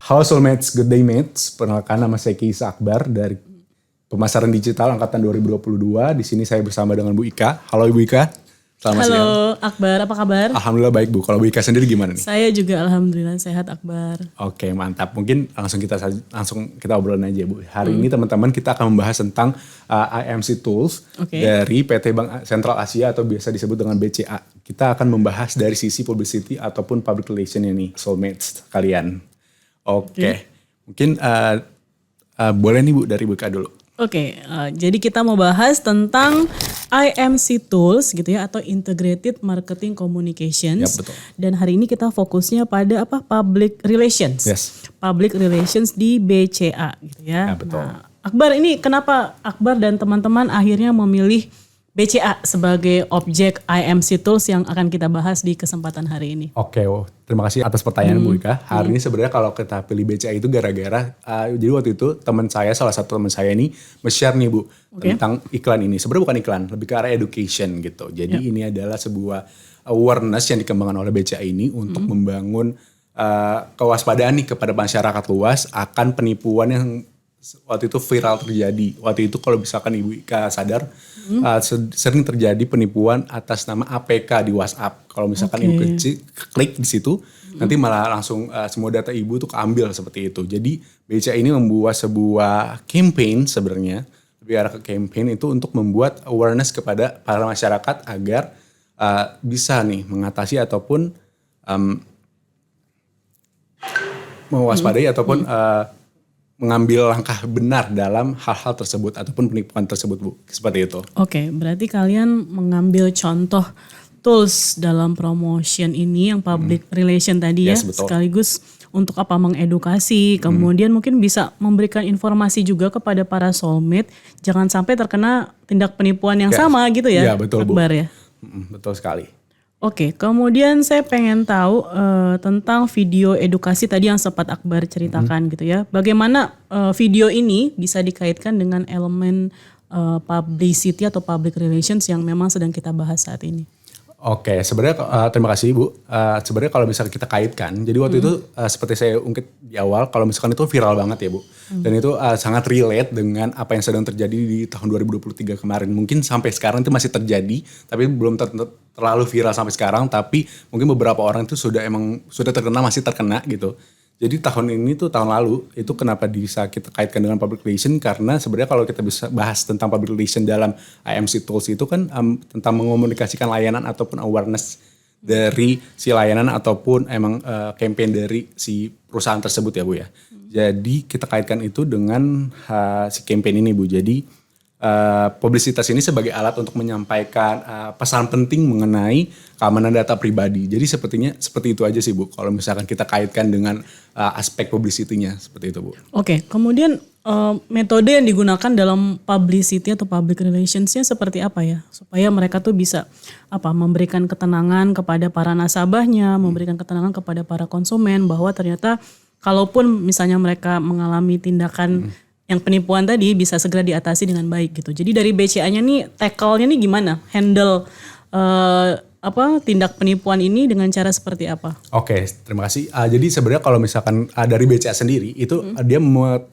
Halo Soulmates, good day mates. Perkenalkan nama saya Keisa Akbar dari Pemasaran Digital Angkatan 2022. Di sini saya bersama dengan Bu Ika. Halo Ibu Ika. Selamat siang. Halo Akbar, apa kabar? Alhamdulillah baik Bu. Kalau Bu Ika sendiri gimana nih? Saya juga alhamdulillah sehat Akbar. Oke mantap. Mungkin langsung kita obrolin aja Bu. Hari ini teman-teman kita akan membahas tentang IMC Tools dari PT Bank Sentral Asia atau biasa disebut dengan BCA. Kita akan membahas dari sisi publicity ataupun public relation nih Soulmates kalian. Oke. Mungkin boleh nih Bu dari Bu Ika dulu. Jadi kita mau bahas tentang IMC Tools gitu ya atau Integrated Marketing Communications. Yap, betul. Dan hari ini kita fokusnya pada Public Relations. Yes. Public Relations di BCA gitu ya. Ya, betul. Nah, Akbar ini kenapa Akbar dan teman-teman akhirnya memilih BCA sebagai objek IMC Tools yang akan kita bahas di kesempatan hari ini? Oke, terima kasih atas pertanyaan Bu Ika. Hari ini sebenarnya kalau kita pilih BCA itu gara-gara, jadi waktu itu salah satu teman saya ini share nih Bu tentang iklan ini. Sebenarnya bukan iklan, lebih ke arah education gitu. Jadi ini adalah sebuah awareness yang dikembangkan oleh BCA ini untuk membangun kewaspadaan nih kepada masyarakat luas akan penipuan yang waktu itu viral terjadi. Waktu itu kalau misalkan Ibu Ika sadar, sering terjadi penipuan atas nama APK di WhatsApp. Kalau misalkan Ibu klik di situ, nanti malah langsung semua data Ibu tuh keambil seperti itu. Jadi BCA ini membuat sebuah campaign sebenarnya, lebih arah ke campaign itu untuk membuat awareness kepada para masyarakat agar bisa nih mengatasi ataupun mewaspadai ataupun mengambil langkah benar dalam hal-hal tersebut ataupun penipuan tersebut Bu. Seperti itu. Oke, berarti kalian mengambil contoh tools dalam promotion ini yang public relation tadi ya. Betul. Sekaligus untuk mengedukasi, kemudian mungkin bisa memberikan informasi juga kepada para soulmate. Jangan sampai terkena tindak penipuan yang sama gitu ya. Iya betul Akbar Bu. Ya. Betul sekali. Oke, kemudian saya pengen tahu tentang video edukasi tadi yang sempat Akbar ceritakan gitu ya. Bagaimana video ini bisa dikaitkan dengan elemen publicity atau public relations yang memang sedang kita bahas saat ini? Oke, sebenarnya terima kasih Bu. Sebenarnya kalau misalnya kita kaitkan, jadi waktu itu seperti saya ungkit di awal, kalau misalkan itu viral banget ya Bu. Dan itu sangat relate dengan apa yang sedang terjadi di tahun 2023 kemarin. Mungkin sampai sekarang itu masih terjadi, tapi belum terlalu viral sampai sekarang. Tapi mungkin beberapa orang itu sudah terkena, masih terkena gitu. Jadi tahun ini tuh tahun lalu itu kenapa bisa kita kaitkan dengan public relation karena sebenarnya kalau kita bisa bahas tentang public relation dalam IMC Tools itu kan tentang mengomunikasikan layanan ataupun awareness dari si layanan ataupun emang campaign dari si perusahaan tersebut ya Bu ya. Jadi kita kaitkan itu dengan si campaign ini Bu. Jadi publisitas ini sebagai alat untuk menyampaikan pesan penting mengenai keamanan data pribadi. Jadi sepertinya seperti itu aja sih Bu. Kalau misalkan kita kaitkan dengan aspek publicity-nya seperti itu Bu. Oke, kemudian metode yang digunakan dalam publicity atau public relations-nya seperti apa ya? Supaya mereka tuh bisa memberikan ketenangan kepada para nasabahnya, memberikan ketenangan kepada para konsumen bahwa ternyata kalaupun misalnya mereka mengalami tindakan yang penipuan tadi bisa segera diatasi dengan baik gitu. Jadi dari BCA-nya nih tackle-nya nih gimana? Handle tindak penipuan ini dengan cara seperti apa? Oke, terima kasih. Jadi sebenarnya kalau misalkan dari BCA sendiri itu dia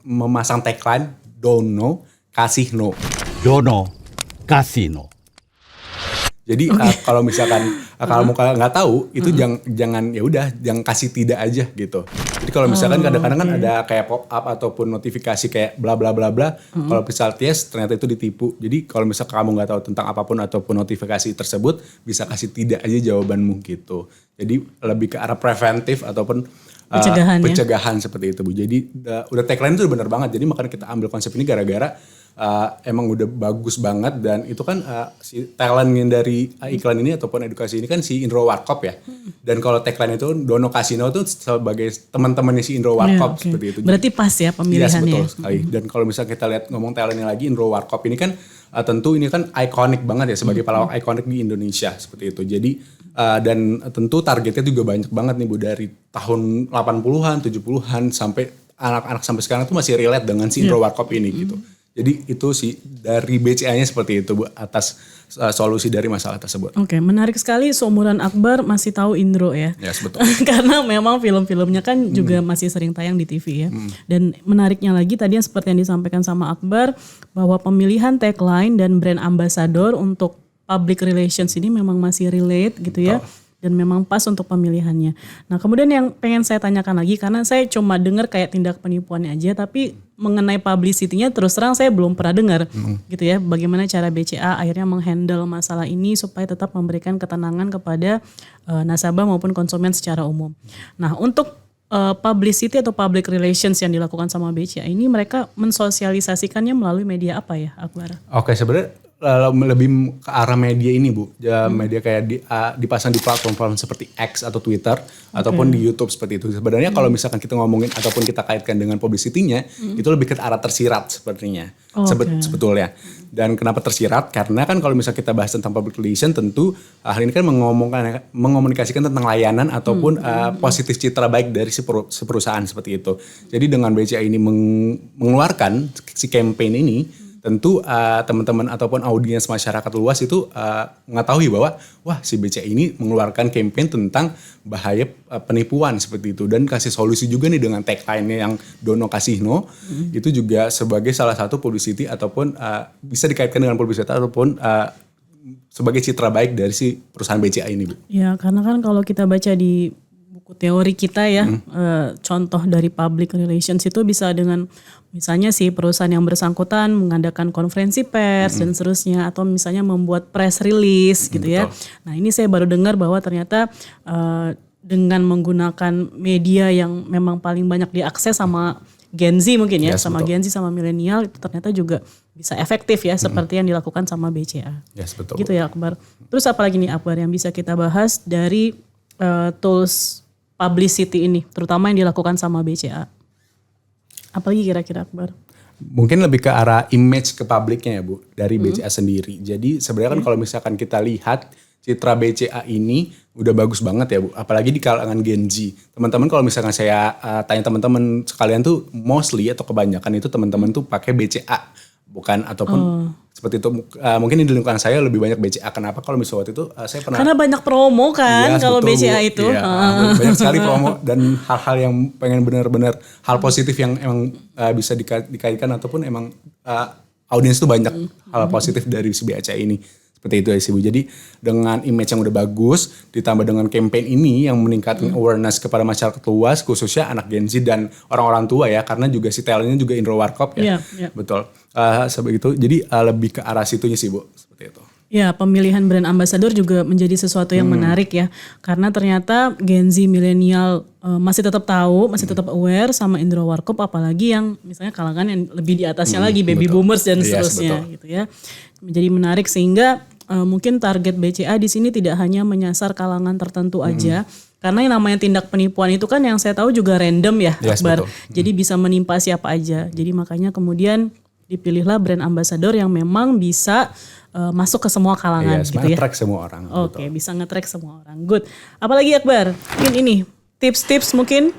memasang tagline Dono kasih no. Dono kasih no. Jadi kalau misalkan kalau mau nggak tahu itu jangan ya udah jangan kasih tidak aja gitu. Jadi kalau misalkan kadang-kadang kan ada kayak pop up ataupun notifikasi kayak bla bla bla bla. Kalau misalnya ternyata itu ditipu. Jadi kalau misalkan kamu nggak tahu tentang apapun ataupun notifikasi tersebut bisa kasih tidak aja jawabanmu gitu. Jadi lebih ke arah preventif ataupun pencegahan seperti itu Bu. Jadi udah tagline itu benar banget. Jadi makanya kita ambil konsep ini gara-gara emang udah bagus banget dan itu kan si talent dari iklan ini ataupun edukasi ini kan si Indro Warkop ya. Dan kalau tagline itu Dono Kasino itu sebagai teman-temannya si Indro Warkop seperti itu. Berarti pas ya pemilihannya. Yes, betul sekali. Dan kalau misalnya kita lihat ngomong talentnya lagi Indro Warkop ini kan tentu ini kan ikonik banget ya sebagai pelawak ikonik di Indonesia seperti itu. Jadi dan tentu targetnya juga banyak banget nih Bu dari tahun 80-an, 70-an sampai anak-anak sampai sekarang tuh masih relate dengan si Indro Warkop ini gitu. Jadi itu sih dari BCA-nya seperti itu Bu, atas solusi dari masalah tersebut. Oke, menarik sekali seumuran Akbar masih tahu Indro ya. Yes, betul. Karena memang film-filmnya kan juga masih sering tayang di TV ya. Dan menariknya lagi tadi yang seperti yang disampaikan sama Akbar bahwa pemilihan tagline dan brand ambassador untuk public relations ini memang masih relate gitu ya. Dan memang pas untuk pemilihannya. Nah kemudian yang pengen saya tanyakan lagi karena saya cuma dengar kayak tindak penipuannya aja tapi mengenai publicity-nya terus terang saya belum pernah dengar gitu ya. Bagaimana cara BCA akhirnya menghandle masalah ini supaya tetap memberikan ketenangan kepada nasabah maupun konsumen secara umum. Nah untuk publicity atau public relations yang dilakukan sama BCA ini mereka mensosialisasikannya melalui media apa ya Akbar? Oke, sebenarnya lebih ke arah media ini Bu. Media kayak dipasang di platform seperti X atau Twitter ataupun di YouTube seperti itu. Sebenarnya kalau misalkan kita ngomongin ataupun kita kaitkan dengan publicity-nya itu lebih ke arah tersirat sepertinya. Sebetulnya. Dan kenapa tersirat? Karena kan kalau misalnya kita bahas tentang public relation tentu hal ini kan mengomunikasikan tentang layanan ataupun positif citra baik dari si perusahaan seperti itu. Jadi dengan BCA ini mengeluarkan si campaign ini tentu teman-teman ataupun audiens masyarakat luas itu mengetahui bahwa wah si BCA ini mengeluarkan campaign tentang bahaya penipuan seperti itu dan kasih solusi juga nih dengan tagline-nya yang Dono Kasino itu juga sebagai salah satu publicity ataupun bisa dikaitkan dengan publicity ataupun sebagai citra baik dari si perusahaan BCA ini Bu. Ya karena kan kalau kita baca di buku teori kita ya contoh dari public relations itu bisa dengan misalnya si perusahaan yang bersangkutan mengadakan konferensi pers dan seterusnya atau misalnya membuat press release gitu ya. Nah ini saya baru dengar bahwa ternyata dengan menggunakan media yang memang paling banyak diakses sama Gen Z mungkin ya, sama Gen Z sama milenial itu ternyata juga bisa efektif ya seperti yang dilakukan sama BCA. Yes, betul. Gitu ya Akbar. Terus apalagi nih Akbar yang bisa kita bahas dari tools publicity ini terutama yang dilakukan sama BCA. Apalagi kira-kira Akbar? Mungkin lebih ke arah image ke publiknya ya Bu, dari BCA sendiri. Jadi sebenarnya kan kalau misalkan kita lihat citra BCA ini udah bagus banget ya Bu, apalagi di kalangan Gen Z. Teman-teman kalau misalkan saya tanya teman-teman sekalian tuh mostly atau kebanyakan itu teman-teman tuh pakai BCA. Bukan ataupun seperti itu mungkin di lingkungan saya lebih banyak BCA. Kenapa? Kalau misalnya waktu itu saya pernah karena banyak promo kan kalau BCA itu. Iya, banyak sekali promo dan hal-hal yang pengen benar-benar hal positif yang emang bisa dikaitkan ataupun emang audiens itu banyak hal positif dari si BCA ini. Seperti itu ya sih Bu. Jadi dengan image yang udah bagus ditambah dengan campaign ini yang meningkatkan awareness kepada masyarakat luas khususnya anak Gen Z dan orang-orang tua ya karena juga si talentnya juga Indro Warkop ya. Betul. Seperti itu. Jadi lebih ke arah situnya sih Bu. Seperti itu. Ya pemilihan brand ambassador juga menjadi sesuatu yang menarik ya. Karena ternyata Gen Z milenial masih tetap tahu, masih tetap aware sama Indro Warkop apalagi yang misalnya kalangan yang lebih di atasnya lagi baby boomers dan seterusnya gitu ya. Menjadi menarik sehingga mungkin target BCA di sini tidak hanya menyasar kalangan tertentu aja. Karena yang namanya tindak penipuan itu kan yang saya tahu juga random ya Akbar. Jadi bisa menimpa siapa aja. Jadi makanya kemudian dipilihlah brand ambassador yang memang bisa masuk ke semua kalangan gitu ya. Nge-track semua orang. Oke, bisa nge-track semua orang. Good. Apalagi Akbar? Mungkin ini tips-tips mungkin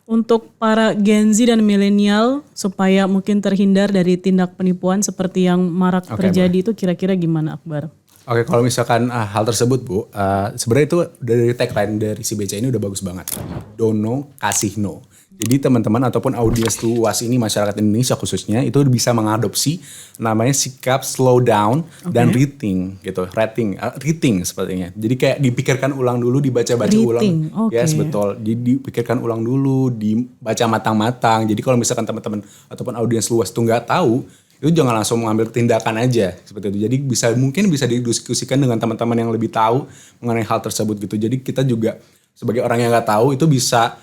untuk para Gen Z dan milenial supaya mungkin terhindar dari tindak penipuan seperti yang marak terjadi itu kira-kira gimana Akbar? Oke, kalau misalkan hal tersebut Bu, sebenarnya itu dari tagline dari si BCA ini udah bagus banget. Dono Kasino. Jadi teman-teman ataupun audiens luas ini masyarakat Indonesia khususnya itu bisa mengadopsi namanya sikap slow down dan rating gitu, rating sepertinya. Jadi kayak dipikirkan ulang dulu, dibaca-baca ulang. Yes, betul. Jadi dipikirkan ulang dulu, dibaca matang-matang. Jadi kalau misalkan teman-teman ataupun audiens luas itu nggak tahu, itu jangan langsung mengambil tindakan aja seperti itu. Jadi mungkin bisa didiskusikan dengan teman-teman yang lebih tahu mengenai hal tersebut gitu. Jadi kita juga sebagai orang yang nggak tahu itu bisa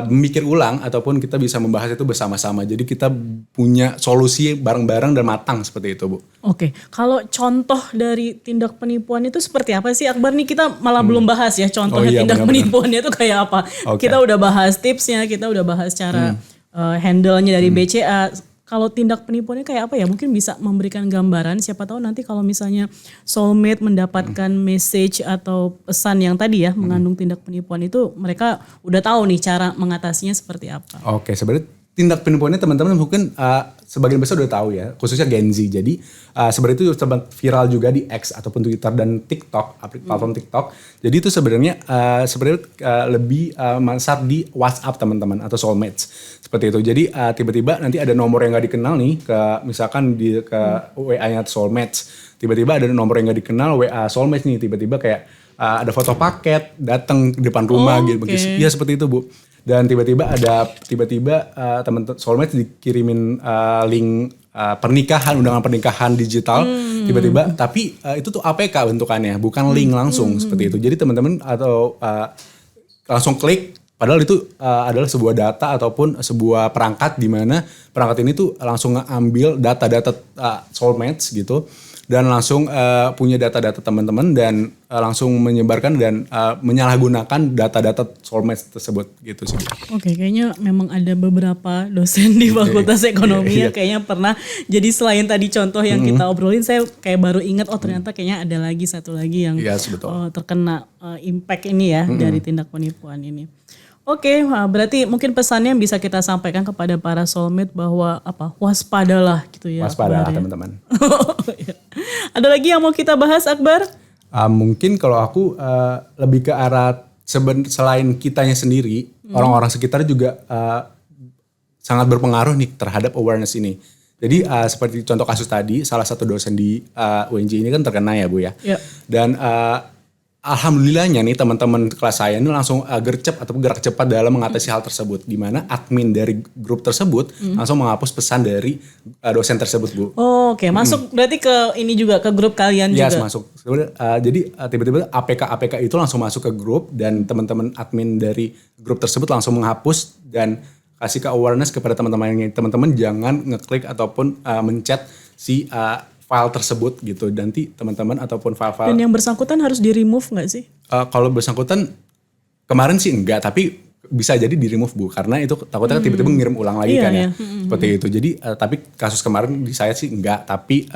memikir ulang ataupun kita bisa membahas itu bersama-sama. Jadi kita punya solusi bareng-bareng dan matang seperti itu Bu. Oke, kalau contoh dari tindak penipuan itu seperti apa sih Akbar? Nih kita malah belum bahas ya contohnya tindak penipuannya itu kayak apa. Kita udah bahas tipsnya, kita udah bahas cara handle-nya dari BCA. Kalau tindak penipuannya kayak apa ya? Mungkin bisa memberikan gambaran. Siapa tahu nanti kalau misalnya soulmate mendapatkan message atau pesan yang tadi ya mengandung tindak penipuan itu mereka udah tahu nih cara mengatasinya seperti apa. Oke, sebenarnya tindak penipuannya teman-teman mungkin sebagian besar udah tahu ya, khususnya Gen Z. Jadi sebenarnya itu sempat viral juga di X ataupun Twitter dan TikTok, platform TikTok. Jadi itu sebenarnya lebih masuk di WhatsApp teman-teman atau soulmates seperti itu. Jadi tiba-tiba nanti ada nomor yang nggak dikenal nih, misalkan ke WA-nya soulmates. Tiba-tiba ada nomor yang nggak dikenal WA soulmates nih, tiba-tiba kayak ada foto paket datang di depan rumah gitu. Iya seperti itu Bu. Dan tiba-tiba teman-teman soulmate dikirimin link pernikahan, undangan pernikahan digital tiba-tiba, tapi itu tuh APK bentukannya, bukan link langsung seperti itu. Jadi teman-teman atau langsung klik, padahal itu adalah sebuah data ataupun sebuah perangkat di mana perangkat ini tuh langsung ngambil data-data soulmates gitu. Dan langsung punya data-data teman-teman dan langsung menyebarkan dan menyalahgunakan data-data soulmates tersebut gitu sih. Oke, kayaknya memang ada beberapa dosen di Fakultas Ekonomi yang kayaknya pernah. Jadi selain tadi contoh yang kita obrolin, saya kayak baru ingat ternyata kayaknya ada lagi satu lagi yang terkena impact ini ya dari tindak penipuan ini. Oke, berarti mungkin pesannya bisa kita sampaikan kepada para soulmate bahwa waspadalah gitu ya. Waspadalah teman-teman. Ada lagi yang mau kita bahas, Akbar? Mungkin kalau aku lebih ke arah selain kitanya sendiri, orang-orang sekitar juga sangat berpengaruh nih terhadap awareness ini. Jadi seperti contoh kasus tadi, salah satu dosen di UNJ ini kan terkena ya Bu ya. Yeah. Dan alhamdulillahnya nih teman-teman kelas saya ini langsung gercep atau gerak cepat dalam mengatasi hal tersebut. Di mana admin dari grup tersebut langsung menghapus pesan dari dosen tersebut Bu. Oh, oke. Masuk berarti ke ini juga, ke grup kalian juga? Yes, masuk. Jadi tiba-tiba APK itu langsung masuk ke grup dan teman-teman admin dari grup tersebut langsung menghapus dan kasih ke awareness kepada teman-teman jangan ngeklik ataupun mencet si file tersebut gitu. Nanti teman-teman ataupun file-file. Dan yang bersangkutan harus di-remove gak sih? Kalau bersangkutan kemarin sih enggak, tapi bisa jadi di-remove Bu. Karena itu takutnya tiba-tiba ngirim ulang lagi kan ya. Seperti itu. Jadi tapi kasus kemarin di saya sih enggak. Tapi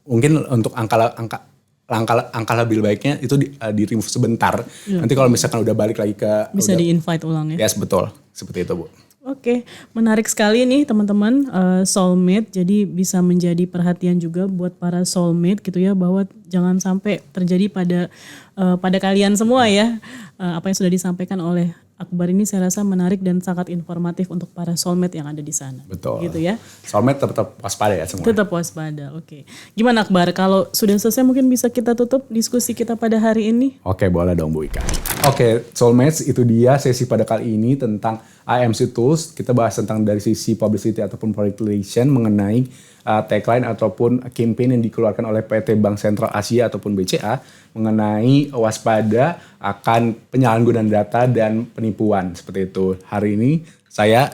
mungkin untuk angka lebih baiknya itu di-remove sebentar. Nanti kalau misalkan udah balik lagi ke. Bisa di-invite ulang ya? Yes, betul. Seperti itu Bu. Oke, menarik sekali nih teman-teman, soulmate. Jadi bisa menjadi perhatian juga buat para soulmate gitu ya, bahwa jangan sampai terjadi pada kalian semua ya. Apa yang sudah disampaikan oleh Akbar ini saya rasa menarik dan sangat informatif untuk para soulmate yang ada di sana. Betul. Gitu ya. Soulmate tetap waspada ya semua. Tetap waspada, oke. Gimana Akbar, kalau sudah selesai mungkin bisa kita tutup diskusi kita pada hari ini? Oke, boleh dong Bu Ika. Oke, soulmates itu dia sesi pada kali ini tentang IMC Tools. Kita bahas tentang dari sisi publicity ataupun public relation mengenai tagline ataupun campaign yang dikeluarkan oleh PT Bank Sentral Asia ataupun BCA mengenai waspada akan penyalahgunaan data dan penipuan seperti itu. Hari ini saya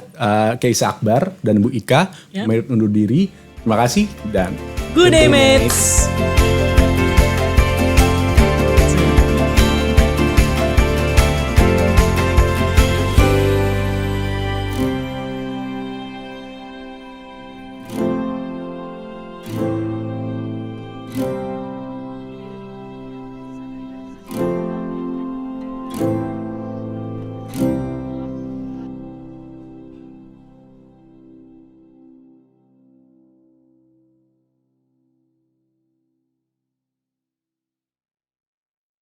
Keisa Akbar dan Bu Ika undur diri. Terima kasih dan good day mates.